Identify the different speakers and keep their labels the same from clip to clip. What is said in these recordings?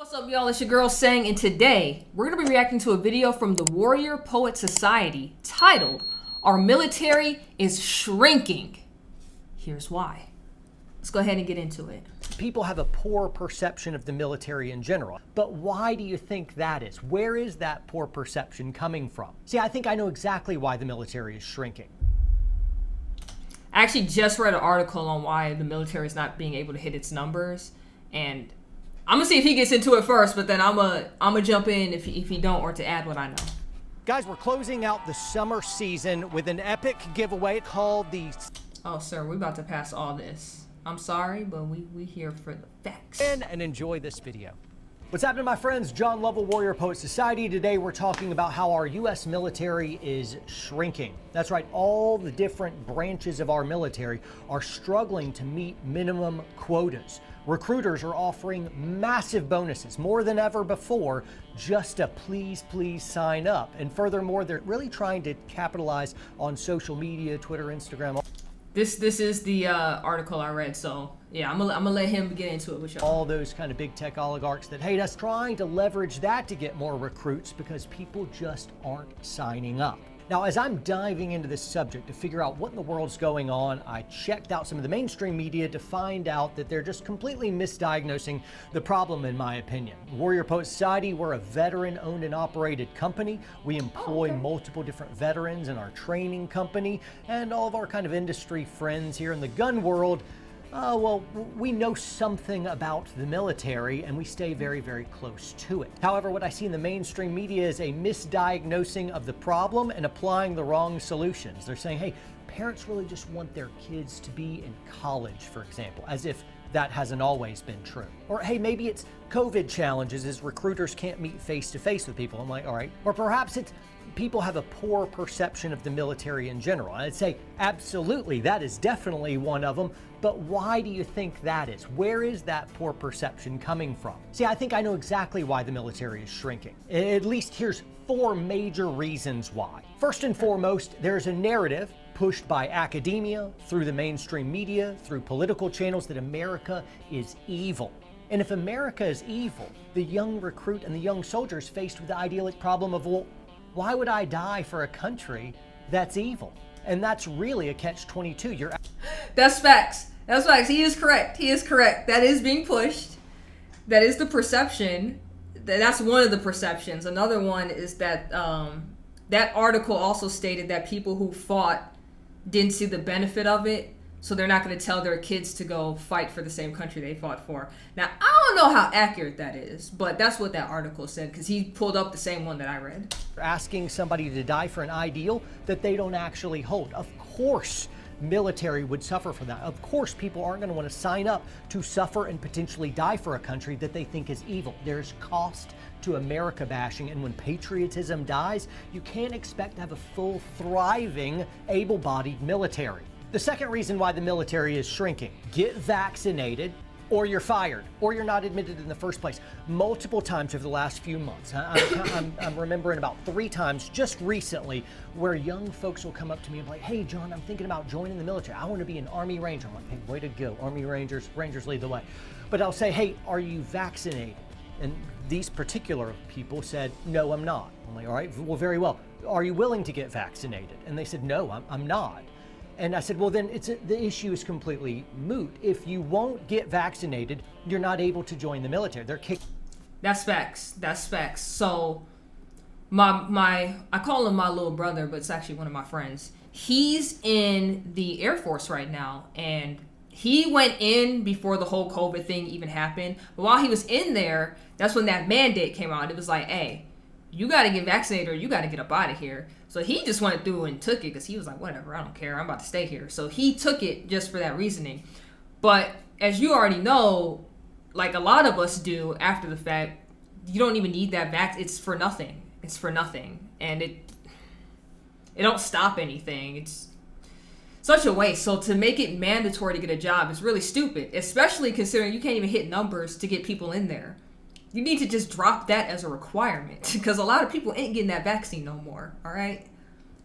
Speaker 1: What's up, y'all? It's your girl Sang, and today we're going to be reacting to a video from the Warrior Poet Society titled, "Our Military is Shrinking. Here's why." Let's go ahead and get into it.
Speaker 2: People have a poor perception of the military in general, but why do you think that is? Where is that poor perception coming from? See, I think I know exactly why the military is shrinking.
Speaker 1: I actually just read an article on why the military is not being able to hit its numbers, and I'm gonna see if he gets into it first, but then I'm gonna jump in if he don't, or to add what I know.
Speaker 2: Guys, we're closing out the summer season with an epic giveaway called the...
Speaker 1: Oh, sir, we're about to pass all this. I'm sorry, but we here for the facts.
Speaker 2: And enjoy this video. What's happening, my friends? John Lovell, Warrior Poet Society. Today we're talking about how our U.S. military is shrinking. That's right, all the different branches of our military are struggling to meet minimum quotas. Recruiters are offering massive bonuses, more than ever before, just to please sign up. And furthermore, they're really trying to capitalize on social media, Twitter, Instagram.
Speaker 1: This is the article I read, so yeah, I'm gonna let him get into it with y'all.
Speaker 2: All those kind of big tech oligarchs that hate us, trying to leverage that to get more recruits because people just aren't signing up. Now, as I'm diving into this subject to figure out what in the world's going on, I checked out some of the mainstream media to find out that they're just completely misdiagnosing the problem, in my opinion. Warrior Poet Society, we're a veteran-owned and operated company. We employ multiple different veterans in our training company, and all of our kind of industry friends here in the gun world, well, we know something about the military and we stay very close to it. However, what I see in the mainstream media is a misdiagnosing of the problem and applying the wrong solutions. They're saying, hey, parents really just want their kids to be in college, for example, as if that hasn't always been true. Or hey, maybe it's COVID challenges as recruiters can't meet face to face with people. I'm like, all right. Or perhaps it's people have a poor perception of the military in general. I'd say absolutely, that is definitely one of them. But why do you think that is? Where is that poor perception coming from? See, I think I know exactly why the military is shrinking. At least here's 4 major reasons why. First and foremost, there's a narrative pushed by academia, through the mainstream media, through political channels that America is evil. And if America is evil, the young recruit and the young soldier is faced with the idyllic problem of, well, why would I die for a country that's evil? And that's really a catch-22.
Speaker 1: That's facts. That's facts. He is correct. He is correct. That is being pushed. That is the perception. That's one of the perceptions. Another one is that that article also stated that people who fought didn't see the benefit of it, so they're not going to tell their kids to go fight for the same country they fought for. Now, I don't know how accurate that is, but that's what that article said, because he pulled up the same one that I read.
Speaker 2: Asking somebody to die for an ideal that they don't actually hold. Of course, military would suffer for that. Of course, people aren't going to want to sign up to suffer and potentially die for a country that they think is evil. There's cost to America bashing, and when patriotism dies, you can't expect to have a full, thriving, able-bodied military. The second reason why the military is shrinking: get vaccinated or you're fired, or you're not admitted in the first place. Multiple times over the last few months, I'm remembering about 3 times just recently where young folks will come up to me and be like, hey John, I'm thinking about joining the military. I want to be an Army Ranger. I'm like, hey, way to go. Army Rangers lead the way. But I'll say, hey, are you vaccinated? And these particular people said, no, I'm not. I'm like, all right, well, very well. Are you willing to get vaccinated? And they said, no, I'm not. And I said, well, then the issue is completely moot. If you won't get vaccinated, you're not able to join the military. They're kicked.
Speaker 1: That's facts. That's facts. So I call him my little brother, but it's actually one of my friends. He's in the Air Force right now, and he went in before the whole COVID thing even happened. But while he was in there, that's when that mandate came out. It was like, hey, you got to get vaccinated or you got to get up out of here. So he just went through and took it because he was like, whatever, I don't care. I'm about to stay here. So he took it just for that reasoning. But as you already know, like a lot of us do after the fact, you don't even need that vaccine. It's for nothing. It's for nothing. And it don't stop anything. It's such a waste. So to make it mandatory to get a job is really stupid, especially considering you can't even hit numbers to get people in there. You need to just drop that as a requirement, because a lot of people ain't getting that vaccine no more, all right?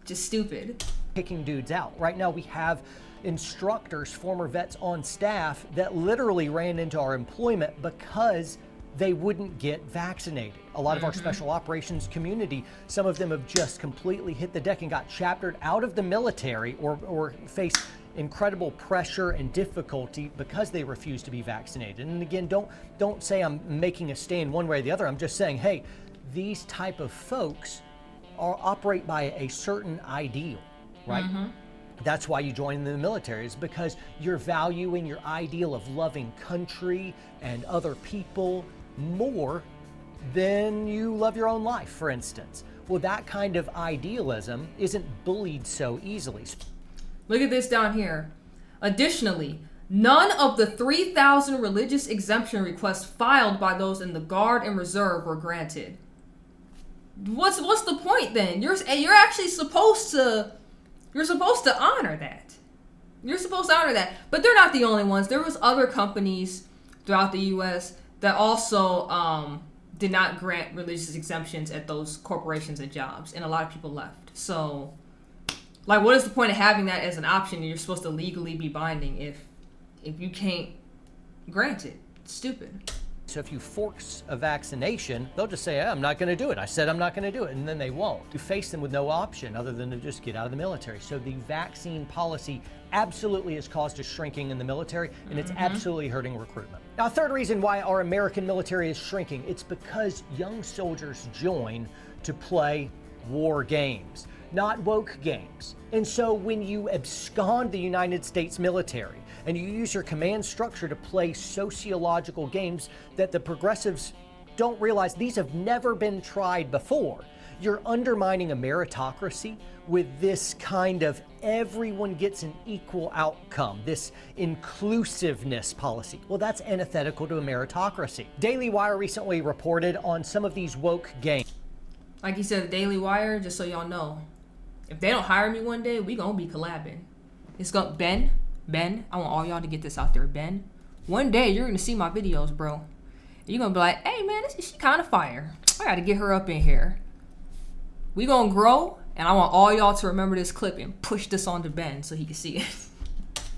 Speaker 1: Just stupid.
Speaker 2: Kicking dudes out. Right now we have instructors, former vets on staff that literally ran into our employment because they wouldn't get vaccinated. A lot of our special operations community, some of them have just completely hit the deck and got chaptered out of the military or faced incredible pressure and difficulty because they refuse to be vaccinated. And again, don't say I'm making a stand one way or the other. I'm just saying, hey, these type of folks operate by a certain ideal, right? That's why you join the military, is because you're valuing your ideal of loving country and other people more than you love your own life, for instance. Well, that kind of idealism isn't bullied so easily.
Speaker 1: Look at this down here. Additionally, none of the 3,000 religious exemption requests filed by those in the Guard and Reserve were granted. What's the point then? You're actually supposed to honor that. You're supposed to honor that. But they're not the only ones. There was other companies throughout the U.S. that also did not grant religious exemptions at those corporations and jobs, and a lot of people left. So, like, what is the point of having that as an option? You're supposed to legally be binding if you can't grant it. It's stupid.
Speaker 2: So if you force a vaccination, they'll just say, I'm not going to do it. I said I'm not going to do it. And then they won't. You face them with no option other than to just get out of the military. So the vaccine policy absolutely has caused a shrinking in the military, and it's absolutely hurting recruitment. Now, a third reason why our American military is shrinking, it's because young soldiers join to play war games, not woke games. And so when you abscond the United States military and you use your command structure to play sociological games that the progressives don't realize these have never been tried before, you're undermining a meritocracy with this kind of everyone gets an equal outcome, this inclusiveness policy. Well, that's antithetical to a meritocracy. Daily Wire recently reported on some of these woke games.
Speaker 1: Like he said, Daily Wire, just so y'all know, if they don't hire me one day, we gonna be collabing. It's gonna Ben, I want all y'all to get this out there. Ben, one day you're gonna see my videos, bro. You're gonna be like, hey man, she kind of fire. I gotta get her up in here. We gonna grow, and I want all y'all to remember this clip and push this on to Ben so he can see it.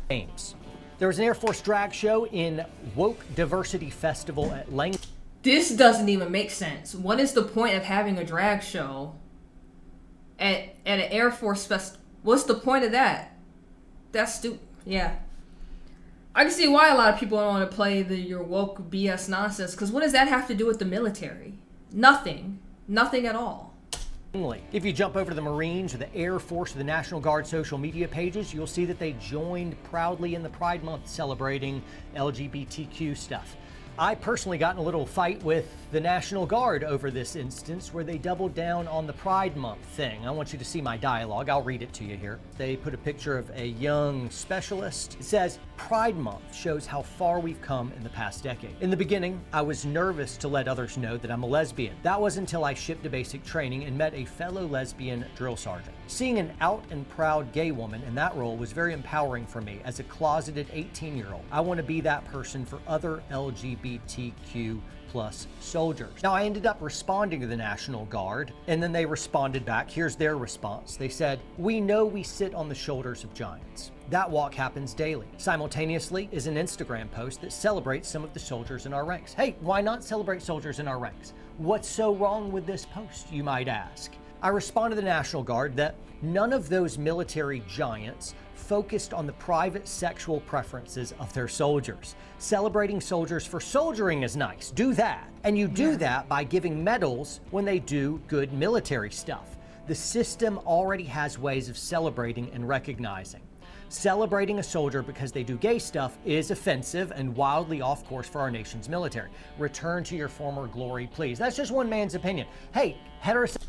Speaker 2: Games. There was an Air Force drag show in Woke Diversity Festival at Lang.
Speaker 1: This doesn't even make sense. What is the point of having a drag show at an Air Force fest? What's the point of that? That's stupid. Yeah. I can see why a lot of people don't want to play your woke BS nonsense, because what does that have to do with the military? Nothing. Nothing at all.
Speaker 2: If you jump over to the Marines or the Air Force or the National Guard social media pages, you'll see that they joined proudly in the Pride Month celebrating LGBTQ stuff. I personally got in a little fight with the National Guard over this instance where they doubled down on the Pride Month thing. I want you to see my dialogue. I'll read it to you here. They put a picture of a young specialist. It says, Pride Month shows how far we've come in the past decade. In the beginning, I was nervous to let others know that I'm a lesbian. That was until I shipped to basic training and met a fellow lesbian drill sergeant. Seeing an out and proud gay woman in that role was very empowering for me as a closeted 18-year-old. I want to be that person for other LGBTQ plus soldiers. Now, I ended up responding to the National Guard, and then they responded back. Here's their response. They said, we know we sit on the shoulders of giants. That walk happens daily. Simultaneously is an Instagram post that celebrates some of the soldiers in our ranks. Hey, why not celebrate soldiers in our ranks? What's so wrong with this post, you might ask? I respond to the National Guard that none of those military giants focused on the private sexual preferences of their soldiers. Celebrating soldiers for soldiering is nice. Do that. And you do that by giving medals when they do good military stuff. The system already has ways of celebrating and recognizing. Celebrating a soldier because they do gay stuff is offensive and wildly off course for our nation's military. Return to your former glory, please. That's just one man's opinion. Hey, heterosexual.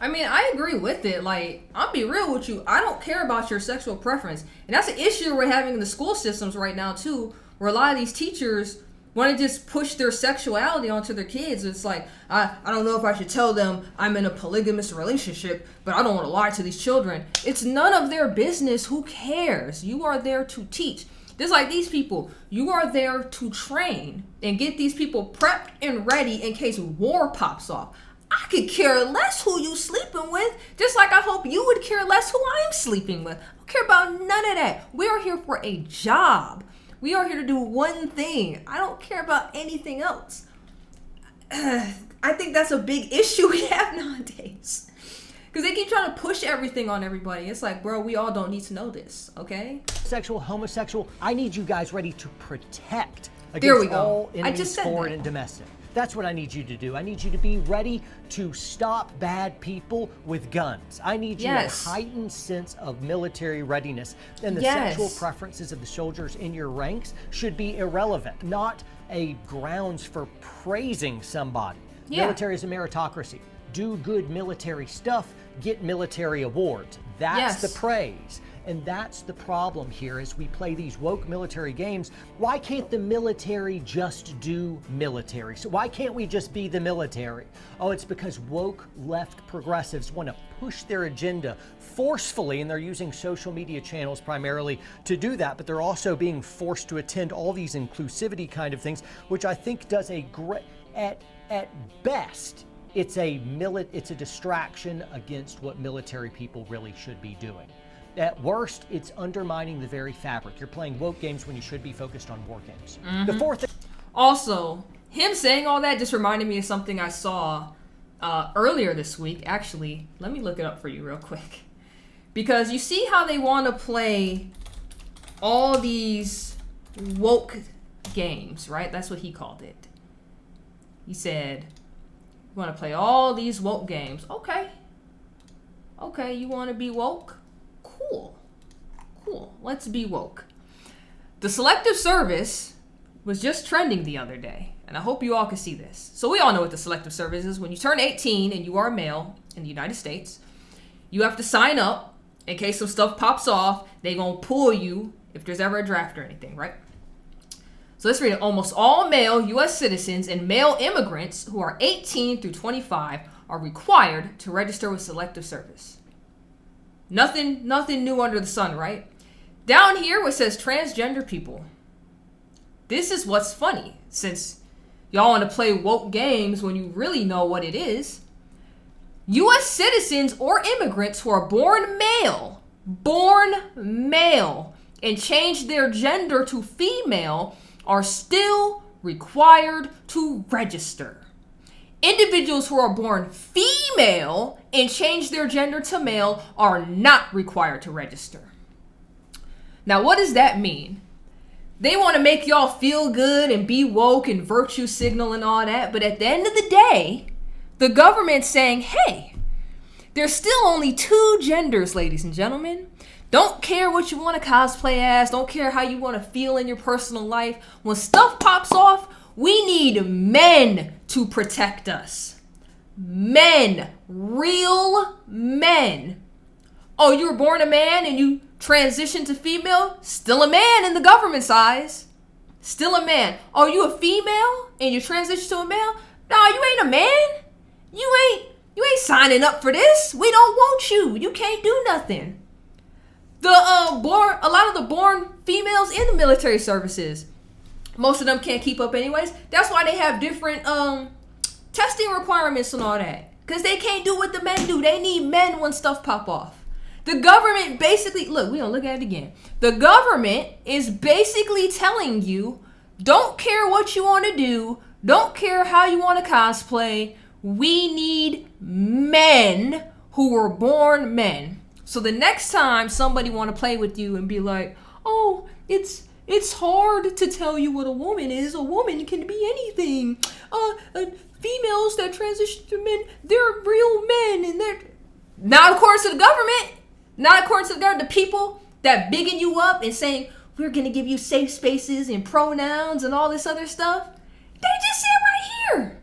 Speaker 1: I mean, I agree with it. Like, I'll be real with you. I don't care about your sexual preference. And that's an issue we're having in the school systems right now, too, where a lot of these teachers want to just push their sexuality onto their kids. It's like, I don't know if I should tell them I'm in a polygamous relationship, but I don't want to lie to these children. It's none of their business. Who cares? You are there to teach. Just like these people, you are there to train and get these people prepped and ready in case war pops off. I could care less who you sleeping with, just like I hope you would care less who I'm sleeping with. I don't care about none of that. We are here for a job. We are here to do one thing. I don't care about anything else. I think that's a big issue we have nowadays. Because they keep trying to push everything on everybody. It's like, bro, we all don't need to know this, okay?
Speaker 2: Sexual, homosexual, I need you guys ready to protect
Speaker 1: There we
Speaker 2: against
Speaker 1: go.
Speaker 2: all
Speaker 1: I
Speaker 2: enemies,
Speaker 1: just said
Speaker 2: foreign
Speaker 1: that.
Speaker 2: and domestic. That's what I need you to do. I need you to be ready to stop bad people with guns. I need you
Speaker 1: Yes.
Speaker 2: a heightened sense of military readiness. And the
Speaker 1: Yes.
Speaker 2: sexual preferences of the soldiers in your ranks should be irrelevant, not a grounds for praising somebody.
Speaker 1: Yeah.
Speaker 2: Military is a meritocracy. Do good military stuff, get military awards. That's
Speaker 1: Yes.
Speaker 2: the praise. And that's the problem here as we play these woke military games. Why can't the military just do military? So why can't we just be the military? Oh, it's because woke left progressives want to push their agenda forcefully, and they're using social media channels primarily to do that, but they're also being forced to attend all these inclusivity kind of things, which I think does a great, at best, it's a distraction against what military people really should be doing. At worst, it's undermining the very fabric. You're playing woke games when you should be focused on war games. The fourth thing.
Speaker 1: Also, him saying all that just reminded me of something I saw earlier this week. Actually, let me look it up for you real quick. Because you see how they want to play all these woke games, right? That's what he called it. He said, you want to play all these woke games. Okay. Okay, you want to be woke? Cool. Let's be woke. The Selective Service was just trending the other day, and I hope you all can see this. So we all know what the Selective Service is. When you turn 18 and you are a male in the United States, you have to sign up in case some stuff pops off. They gonna pull you if there's ever a draft or anything, right? So let's read it. Almost all male U.S. citizens and male immigrants who are 18 through 25 are required to register with Selective Service. Nothing new under the sun, right? Down here where it says transgender people. This is what's funny, since y'all want to play woke games when you really know what it is. U.S. citizens or immigrants who are born male, and change their gender to female are still required to register. Individuals who are born female and change their gender to male are not required to register. Now, what does that mean? They want to make y'all feel good and be woke and virtue signal and all that, but at the end of the day, the government's saying, hey, there's still only two genders, ladies and gentlemen. Don't care what you want to cosplay as, don't care how you want to feel in your personal life. When stuff pops off, we need men to protect us. Men. Real men. Oh, you were born a man and you transitioned to female? Still a man in the government's eyes. Still a man. Oh, you a female and you transitioned to a male? No, you ain't a man. You ain't signing up for this. We don't want you. You can't do nothing. A lot of the born females in the military services, most of them can't keep up anyways. That's why they have different testing requirements and all that. Because they can't do what the men do. They need men when stuff pop off. The government basically, look, we're going to look at it again. The government is basically telling you, don't care what you want to do. Don't care how you want to cosplay. We need men who were born men. So the next time somebody want to play with you and be like, oh, it's hard to tell you what a woman is. A woman can be anything. Females that transition to men, they're real men, and they're not according to the government. Not according to the government. The people that bigging you up and saying we're gonna give you safe spaces and pronouns and all this other stuff. They just said right here,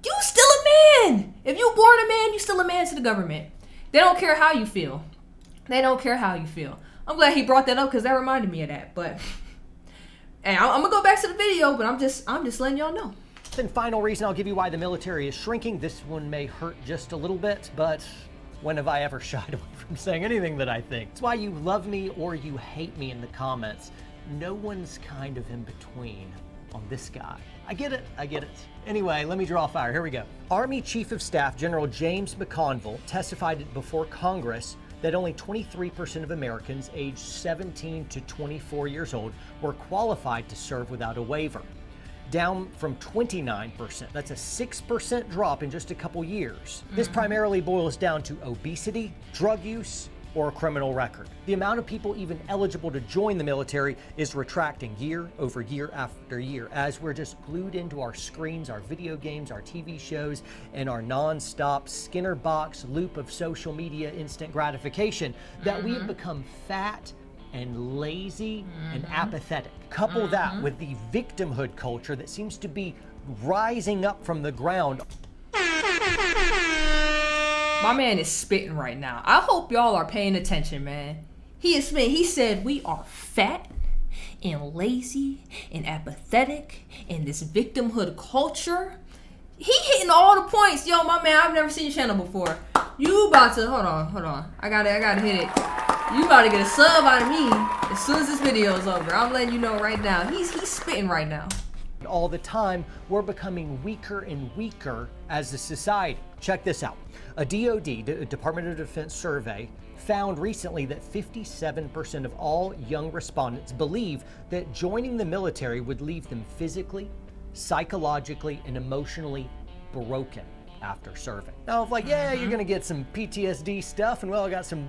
Speaker 1: you still a man. If you born a man, you still a man to the government. They don't care how you feel. They don't care how you feel. I'm glad he brought that up because that reminded me of that. But hey, I'm gonna go back to the video, but I'm just letting y'all know.
Speaker 2: And final reason I'll give you why the military is shrinking. This one may hurt just a little bit, but when have I ever shied away from saying anything that I think? It's why you love me or you hate me in the comments. No one's kind of in between on this guy. I get it. Anyway, let me draw fire. Here we go. Army Chief of Staff General James McConville testified before Congress that only 23% of Americans aged 17 to 24 years old were qualified to serve without a waiver. down from 29%. That's a 6% drop in just a couple years. This primarily boils down to obesity, drug use, or a criminal record. The amount of people even eligible to join the military is retracting year over year after year as we're just glued into our screens, our video games, our TV shows, and our non-stop Skinner box loop of social media instant gratification that we have become fat and lazy and apathetic. Couple that with the victimhood culture that seems to be rising up from the ground.
Speaker 1: My man is spitting right now. I hope y'all are paying attention, man. He is spitting. He said we are fat and lazy and apathetic in this victimhood culture. He hitting all the points. Yo, my man, I've never seen your channel before. You about to, hold on. I gotta hit it. You about to get a sub out of me as soon as this video is over. I'm letting you know right now. He's spitting right now.
Speaker 2: All the time, we're becoming weaker and weaker as a society. Check this out. A DoD, Department of Defense survey, found recently that 57% of all young respondents believe that joining the military would leave them physically, psychologically, and emotionally broken after serving. Now, if yeah, you're gonna get some PTSD stuff, and well, I got some,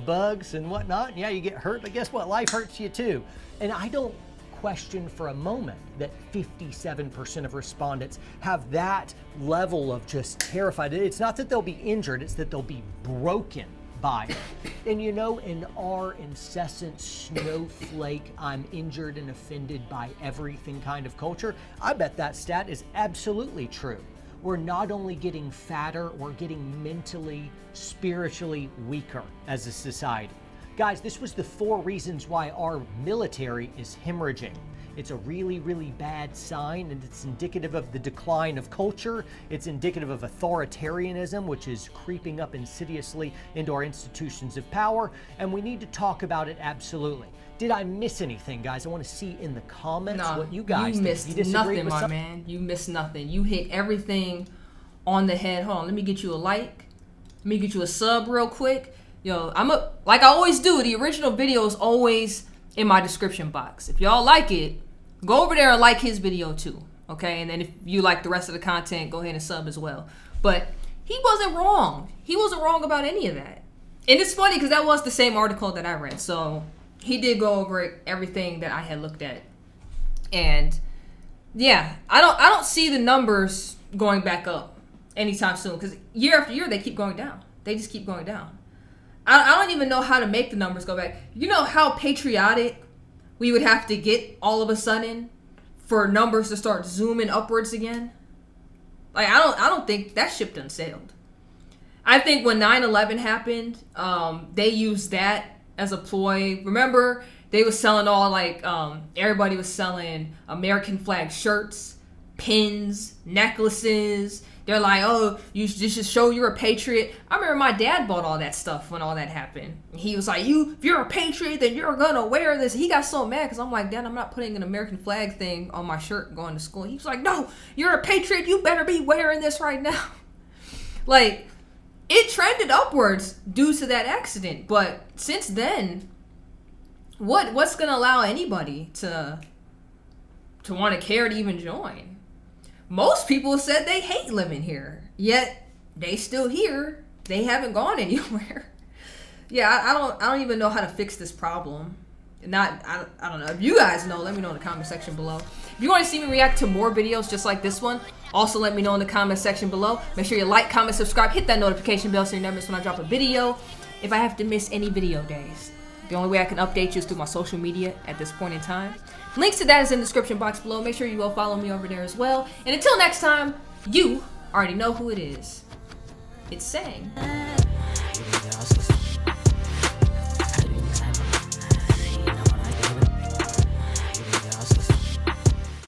Speaker 2: bugs and whatnot. Yeah, you get hurt, but guess what? Life hurts you too. And I don't question for a moment that 57% of respondents have that level of just terrified. It's not that they'll be injured, it's that they'll be broken by it. And in our incessant snowflake, I'm injured and offended by everything kind of culture, I bet that stat is absolutely true. We're not only getting fatter, we're getting mentally, spiritually weaker as a society. Guys, this was the 4 reasons why our military is hemorrhaging. It's a really, really bad sign, and it's indicative of the decline of culture. It's indicative of authoritarianism, which is creeping up insidiously into our institutions of power, and we need to talk about it absolutely. Did I miss anything, guys? I want to see in the comments what you guys think.
Speaker 1: You missed nothing, my man. You missed nothing. You hit everything on the head. Hold on, let me get you a like. Let me get you a sub real quick. Yo, like I always do, the original video is always in my description box. If y'all like it, go over there and like his video too, okay? And then if you like the rest of the content, go ahead and sub as well. But he wasn't wrong. He wasn't wrong about any of that. And it's funny because that was the same article that I read. So he did go over everything that I had looked at. And yeah, I don't see the numbers going back up anytime soon because year after year they keep going down. They just keep going down. I don't even know how to make the numbers go back. You know how patriotic we would have to get all of a sudden for numbers to start zooming upwards again? Like, I don't think that ship done sailed. I think when 9/11 happened, they used that as a ploy. Remember, they was selling all everybody was selling American flag shirts, pins, necklaces. They're like, oh, you should show you're a patriot. I remember my dad bought all that stuff when all that happened. He was like, if you're a patriot, then you're gonna wear this. He got so mad because I'm like, Dad, I'm not putting an American flag thing on my shirt going to school. He was like, no, you're a patriot. You better be wearing this right now. Like, it trended upwards due to that accident. But since then, what's gonna allow anybody to want to care to even join? Most people said they hate living here, yet they still here. They haven't gone anywhere. Yeah, I don't even know how to fix this problem. I don't know. If you guys know, let me know in the comment section below. If you want to see me react to more videos just like this one, also let me know in the comment section below. Make sure you like, comment, subscribe, hit that notification bell so you never miss when I drop a video. If I have to miss any video days, the only way I can update you is through my social media at this point in time. Links to that is in the description box below. Make sure you go follow me over there as well. And until next time, you already know who it is. It's Sang.